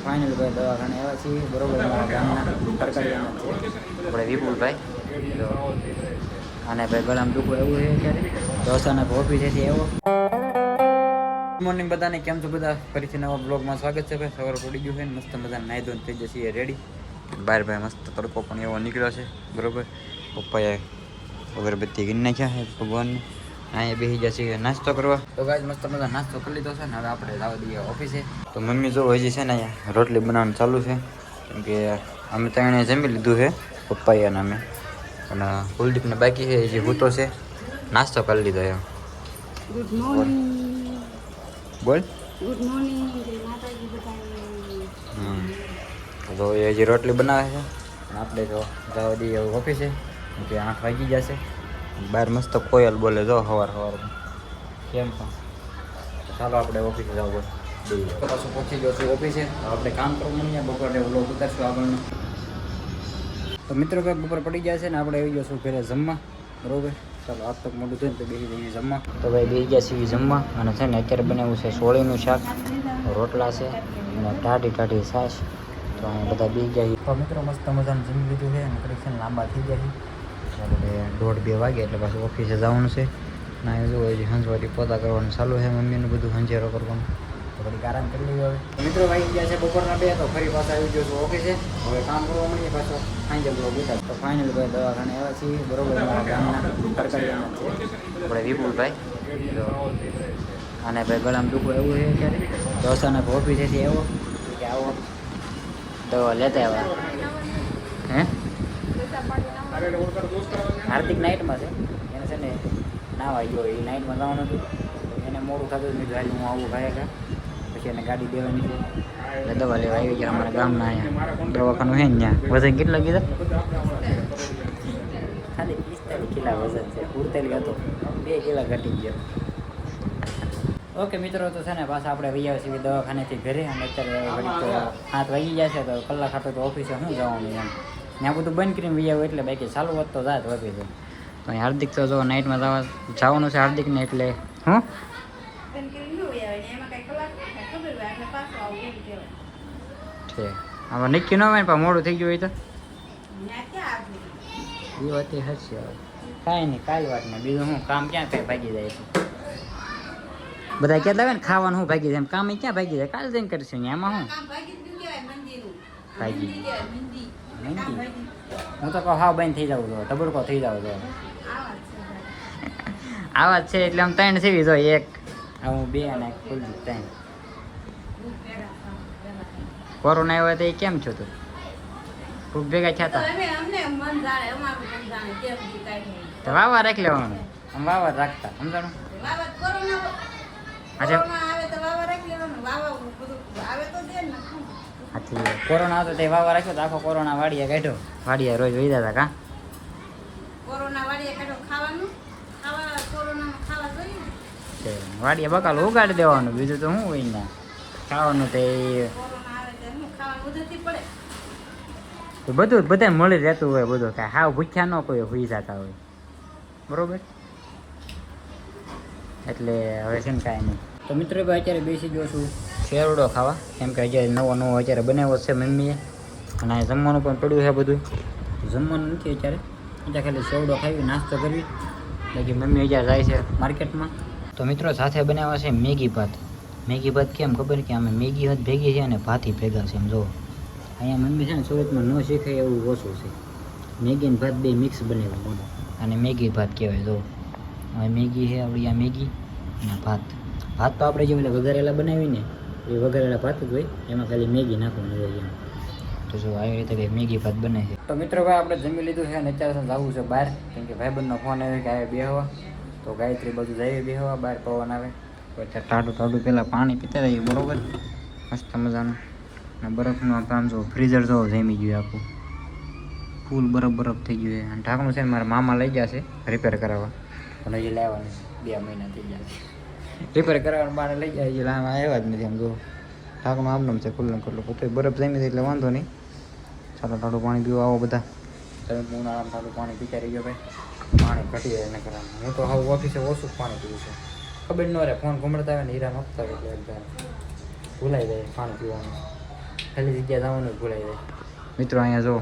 Final ભાઈ દવાખાને આવ્યા છીએ બરોબર. અમારા ગામના સરકારીના છે આપણે વિપુલભાઈ. તો અને ભાઈ ગળામાં દુખો એવું છે અત્યારે તો અચાનક ઓફિસેથી આવ્યો. ગુડ મોર્નિંગ બધાને, કેમ છો બધા? ફરીથી નવા બ્લોગમાં સ્વાગત છે ભાઈ. સવારે પડી ગયું છે ને મસ્ત મજા નાહી ધોઈને થઈ જશે રેડી. બહાર ભાઈ મસ્ત તડકો પણ એવો નીકળ્યો છે બરોબર. પપ્પાએ અગરબત્તી કરી નાખ્યા છે ભગવાનને. અહીંયા બેસી જશે નાસ્તો કરવા. તો ગાય મસ્ત મજા નાસ્તો કરી લીધો છે ને હવે આપણે જવા દઈએ ઓફિસે. તો મમ્મી જો હજી છે ને અહીંયા રોટલી બનાવવાનું ચાલુ છે, કેમ કે અમે ત્યાં જમી લીધું છે પપ્પાએ અને અમે. અને કુલદીપને બાકી છે હજી હૂતો છે, નાસ્તો કરી લીધો એમ. Good morning. બોલ. Good morning. માતાજી બધાને. તો એ હજી રોટલી બનાવે છે અને આપણે તો જવા દઈએ ઓફિસે, કેમ કે 8 વાગી જશે. બહાર મસ્ત કોયલ બોલે જો સવારમાં કેમ પણ. ચાલો આપણે ઓફિસે જવું દઈએ. પાછું પહોંચી ગયો છું ઓફિસે. આપણે કામ કરવું નહીં, બપોરે વ્લોગ ઉતારશું આગળનો. તો મિત્રો ભાઈ બપોર પડી જાય છે ને આપણે આવી જશું ઘરે જમવા બરોબર. ચાલો આજ તક મોટું થયું ને તો બેસી જઈએ જમવા. તો ભાઈ બેસી ગયા છીએ જમવા અને છે ને અત્યારે બનાવ્યું છે સોળીનું શાક, રોટલા છે અને ટાઢી છાશ. તો અહીંયા બધા બેસી ગયા. તો મિત્રો મસ્ત મજાનું જમી લીધું છે અને પરીક્ષા લાંબા થઈ ગયા છે. આપણે 1:30-2 વાગે એટલે પાછું ઓફિસે જવાનું છે. ના એ જો હજી હંજવારી પોતા કરવાનું ચાલુ છે, મમ્મીનું બધું હંજેરો કરવાનું. તો ઘડીક આરામ કરી લઈએ હવે. મિત્રો વાગી ગયા છે બપોરના 2 તો ફરી પાછા આવી ગયો છું ઓફિસે. હવે કામ કરવા મળીએ પાછો સાંજે બ્લોગ ઉતાર. તો ફાઇનલ ભાઈ દવાખાને આવ્યા છીએ બરોબર. અમારા ગામના સરકારીના છે આપણે વિપુલભાઈ. તો અને ભાઈ ગળામાં દુખો એવું છે અત્યારે તો અચાનક ઓફિસેથી આવ્યો કે આવો દવા લેતા આવ્યા. હે હાર્દિક નાઇટમાં છે, એને છે ને નાવા ગયો એ નાઇટમાં જવાનું હતું. એને મોડું થતું મેં જોયું હું આવું ભાઈ પછી એને ગાડી દેવાની છે એટલે દવા લેવા આવી ગયા અમારા ગામના. અહીંયા દવાખાનું છે ને ત્યાં વજન કેટલા કીધા? ખાલી 45 કિલા વજન છે, 47 હતો, 2 કિલા ઘટી ગયો. ઓકે મિત્રો, તો છે ને પાછા આપણે વહી આવ્યા છીએ દવાખાનેથી ઘરે. અને અત્યારે ઘડીક 7 વાગી ગયા છે તો કલાક ખાતો તો ઓફિસે શું જવાનું એમ. ત્યાં બધું બંધ કરીને વહી આવ્યું એટલે બાકી ચાલુ હોત તો જાત ઓફિસે. તો અહીં હાર્દિક તો જો નાઇટમાં જવાનું છે હાર્દિકને એટલે હું છે આમાં નક્કી ન હોય ને પણ મોડું થઈ ગયું હોય તો એ વાત એ હશે. હવે કાંઈ નહીં, કાંઈ વાત નહીં. બીજું હું કામ ક્યાં કાંઈ ભાગી જાય છે. બધા કહેતા હોય ને ખાવાનું શું ભાગી જાય, એમ કામ ક્યાં ભાગી જાય? કાલે જઈને કરીશું એમાં શું ભાગી મહેંદી. હું તો કહું હાવ બંધ થઈ જાવ છો, તબડકો થઈ જાવ છો. આવા જ છે એટલે આમ 3 સીવી જોઈએ, એક હું 2 અને એક કુલદીપ 3. કોરોના આવ્યો તો એ કેમ છો તું? ખૂબ ભેગા થયા હતા તો વાવા રાખી લેવાનું. આમ વાવા રાખતા સમજાણું. અચ્છા કોરોના હતો તે વાવા રાખ્યો તો આખો કોરોના વાડીએ કાઢ્યો. વાડીએ રોજ વૈદા હતા કા વાડીએ બકાલ ઉગાડી દેવાનું, બીજું તો શું હોય ને ખાવાનું. તે બધું બધા મળી રહેતું હોય, બધું કાંઈ હાવ ભૂખ્યા ન કોઈ હોઈ જતા હોય બરોબર. એટલે હવે છે ને કાંઈ નહીં. તો મિત્રો ભાઈ અત્યારે બેસી ગયો છું શેરડો ખાવા, કેમ કે અત્યારે નવો અત્યારે બનાવ્યો છે મમ્મીએ. અને જમવાનું પણ પડ્યું છે બધું. જમવાનું નથી અત્યારે ખાલી શેરડો ખાવી, નાસ્તો કરવી. બાકી મમ્મી અત્યારે જાય છે માર્કેટમાં. તો મિત્રો સાથે બનાવ્યા છે મેગી ભાત. મેગી ભાત કેમ ખબર કે અમે મેગી ભાત ભેગી છે અને ભાતી ભેગા છે એમ જો. અહીંયા મમ્મી છે ને સુરતમાં ન શીખાય એવું ઓછું છે. મેગી ને ભાત બે મિક્સ બનાવ્યું અને મેગી ભાત કહેવાય જો. હવે મેગી છે આપણી આ મેગી અને ભાત. ભાત તો આપણે જે વઘારેલા બનાવીને એ વઘારેલા ભાત જ હોય, એમાં ખાલી મેગી નાખવાનું હોય એમ. તો જો આવી રીતે કંઈ મેગી ભાત બને છે. તો મિત્રો ભાઈ આપણે જમી લીધું છે અને અત્યારે જવું છે બહાર, કેમ કે ભાઈબંધનો ફોન આવ્યો કે આવે બેહવા. તો ગાયત્રી બધું જઈએ બેહવા, બહાર પવન આવે તો અત્યારે ટાઢું પહેલાં પાણી પીતા રહીએ બરોબર મસ્ત મજાનું. અને બરફનું કામ જો ફ્રીઝર જો જમી ગયું આખું ફૂલ બરફ થઈ ગયું છે. અને ઢાંકણું છે ને મારા મામા લઈ ગયા છે રિપેર કરાવવા, પણ હજી લાવવાનું 2 મહિના થઈ ગયા છે રિપેર કરાવવાનું. બાર લઈ જાય હજી લાવવા આવ્યા જ નથી. આમ જો ઢાંકણું આમનામ છે ખુલ્લું તો બરફ જમી એટલે વાંધો નહીં. ચાલો ટાઢું પાણી પીવા આવો બધા. તમે ઉનાળામાં ટાઢું પાણી પીતા રહી ગયો ભાઈ, પાણી ઘટી જાય એને કરવાનું. હું તો હવે ઓફિસે ઓછું પાણી પીવું છું, ખબર ન રહે. ફોન ઘૂમડતા આવે ને હીરા નખતા હોય એટલે એકદમ ભૂલાઈ જાય પાણી પીવાનું. ખાલી જગ્યા જવાનું જ ભૂલાઈ જાય મિત્રો. અહીંયા જો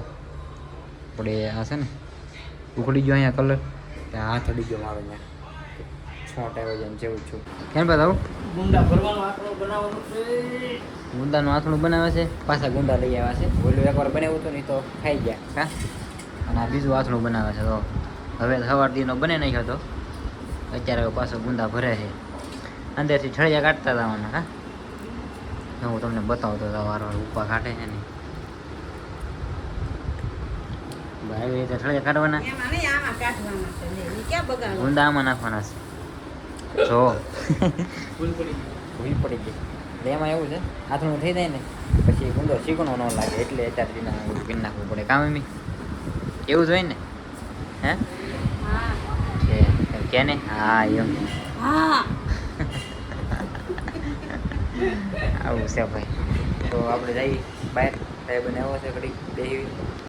આપણે આ છે ને ઉખડી ગયો અહીંયા કલર, ત્યાં હાથ અડી ગયો મારો અહીંયા છોટ આવ્યો છે જેવું છું. કેમ બતાવું ગુંડા ભરવાનું આટલું બનાવવાનું છે. ગુંદાનું આથણું બનાવે છે, પાછા ગુંદા લઈ આવ્યા છે. ઓલું એકવાર બનાવ્યું હતું ને તો ખાઈ ગયા હા. અને આ બીજું આથણું બનાવે છે. તો હવે સવાર દીનો બને નાખ્યો હતો, અત્યારે પાછો ગુંદા ભરે છે. અંદરથી છળિયા કાઢતા જવાના હા. હું તમને બતાવું તો વાર ઉપા કાઢે છે ને એવી રીતે છળિયા કાઢવાના, એમાં નહીં, આમાં કાઢવાના છે. લે, ઈ ક્યાં બગાડો? ગુંદા આમાં નાખવાના છે. જો ભૂલ પડી ગઈ. ભૂલ પડી ગઈ. એટલે એમાં એવું છે આથણું થઈ જાય ને પછી ગુંદો ચીકણો ન લાગે, એટલે અત્યારે દીના પીન નાખવું પડે. કામ એમ એવું જ હોય ને હે હા કે ને હા એમ હા આવું છે ભાઈ. તો આપણે જઈએ બહાર, સાહેબ બનાવ્યો છે ઘડી બેસી